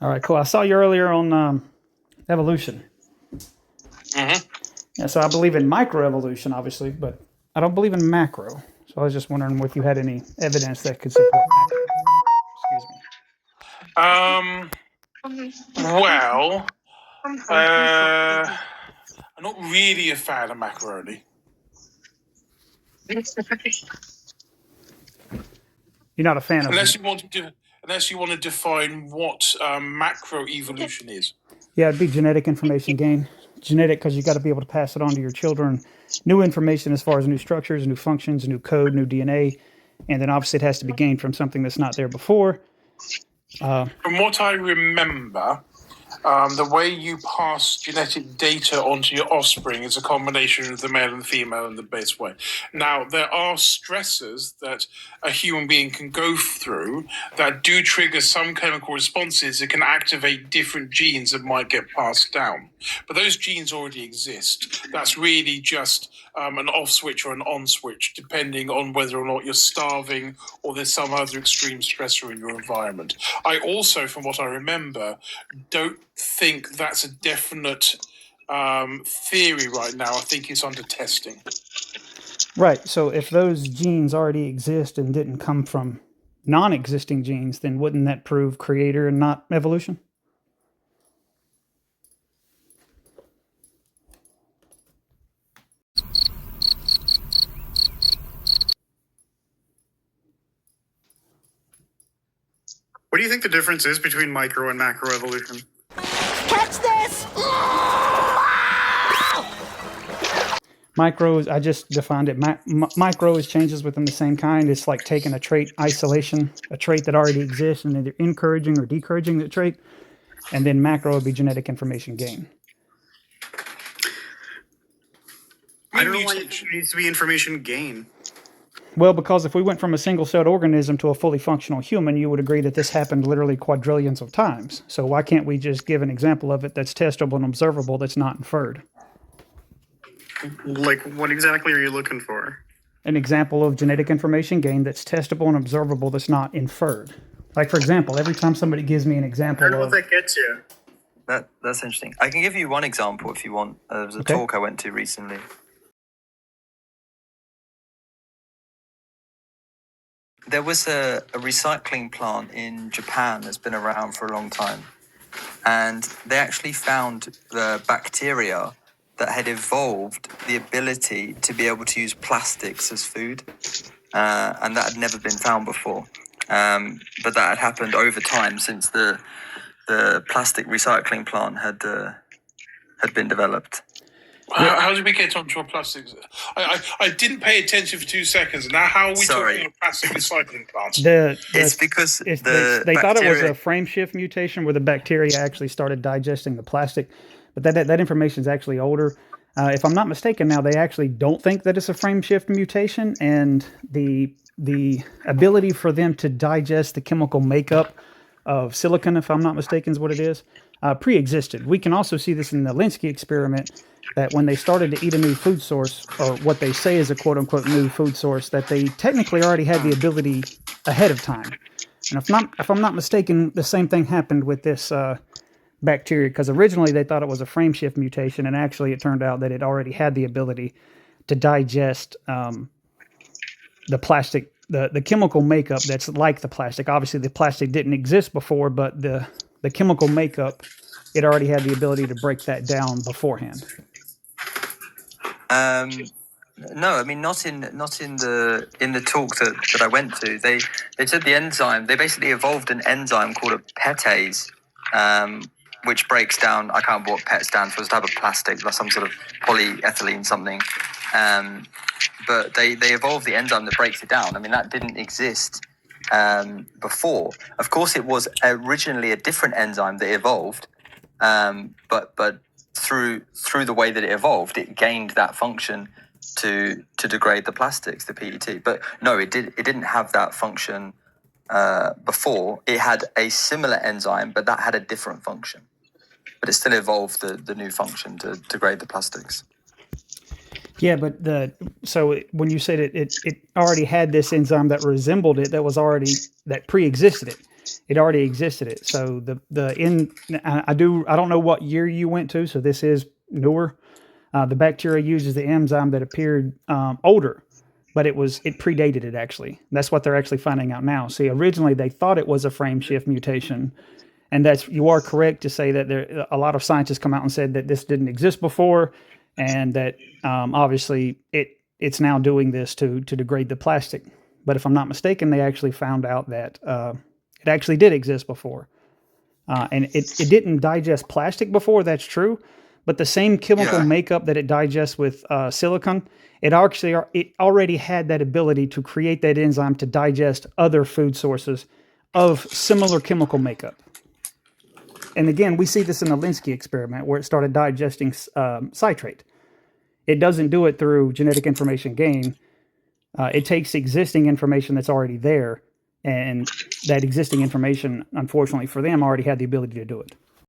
All right, cool. I saw you earlier on evolution. Mm-hmm. Yeah, so I believe in microevolution, obviously, but I don't believe in macro. So I was just wondering if you had any evidence that could support macro. Excuse Well, I'm not really a fan of macaroni. me. You're not a fan of Unless you want to define what macro evolution is. Yeah, it'd be genetic information gain. Genetic because you got to be able to pass it on to your children. New information as far as new structures, new functions, new code, new DNA, and then obviously it has to be gained from something that's not there before. From what I remember, the way you pass genetic data onto your offspring is a combination of the male and the female in the best way. Now, there are stressors that a human being can go through that do trigger some chemical responses that can activate different genes that might get passed down. But those genes already exist. That's really just an off switch or an on switch, depending on whether or not you're starving or there's some other extreme stressor in your environment. I also, from what I remember, don't think that's a definite theory right now. I think it's under testing. Right. So if those genes already exist and didn't come from non-existing genes, then wouldn't that prove creator and not evolution? What do you think the difference is between micro and macro evolution? Catch this! Micro, I just defined it. Micro is changes within the same kind. It's like taking a trait isolation, a trait that already exists, and either encouraging or discouraging the trait. And then macro would be genetic information gain. I don't know why it needs to be information gain. Well, because if we went from a single-celled organism to a fully functional human, you would agree that this happened literally quadrillions of times. So why can't we just give an example of it that's testable and observable that's not inferred? Like, what exactly are you looking for? An example of genetic information gain that's testable and observable that's not inferred. Like, for example, every time somebody gives me an example I don't know of... what that gets you. That's interesting. I can give you one example if you want. There was a talk I went to recently. There was a recycling plant in Japan that's been around for a long time. And they actually found the bacteria that had evolved the ability to be able to use plastics as food. And that had never been found before. But that had happened over time since the plastic recycling plant had been developed. How did we get onto a plastic? I didn't pay attention for 2 seconds. Now, how are we talking about plastic recycling plants? It's because they thought it was a frame shift mutation where the bacteria actually started digesting the plastic. But that information is actually older. If I'm not mistaken now, they actually don't think that it's a frame shift mutation. And the ability for them to digest the chemical makeup of silicon, if I'm not mistaken, is what it is, pre-existed. We can also see this in the Linsky experiment, that when they started to eat a new food source, or what they say is a quote-unquote new food source, that they technically already had the ability ahead of time. And if I'm not mistaken, the same thing happened with this bacteria, because originally they thought it was a frame shift mutation, and actually it turned out that it already had the ability to digest the plastic, the chemical makeup that's like the plastic. Obviously, the plastic didn't exist before, but the chemical makeup, it already had the ability to break that down beforehand. No, I mean not in the talk that I went to. They said the enzyme. They basically evolved an enzyme called a PETase, which breaks down. I can't remember what PET stands for. It's a type of plastic, like some sort of polyethylene something. But they evolved the enzyme that breaks it down. I mean that didn't exist before. Of course, it was originally a different enzyme that evolved, but through the way that it evolved, it gained that function to degrade the plastics, the PET. But no, it didn't have that function before. It had a similar enzyme, but that had a different function. But it still evolved the new function to degrade the plastics. Yeah, but so when you said it already had this enzyme that resembled it, that pre-existed it. It already existed. It so I don't know what year you went to, so this is newer. The bacteria uses the enzyme that appeared older, but it predated it actually. That's what they're actually finding out now. See, originally they thought it was a frame shift mutation, and you are correct to say that a lot of scientists come out and said that this didn't exist before, and that obviously it's now doing this to degrade the plastic. But if I'm not mistaken, they actually found out that it actually did exist before, and it didn't digest plastic before. That's true. But the same chemical makeup that it digests with silicon, it already had that ability to create that enzyme to digest other food sources of similar chemical makeup. And again, we see this in the Linsky experiment where it started digesting citrate. It doesn't do it through genetic information gain. It takes existing information that's already there, and that existing information, unfortunately for them, already had the ability to do it.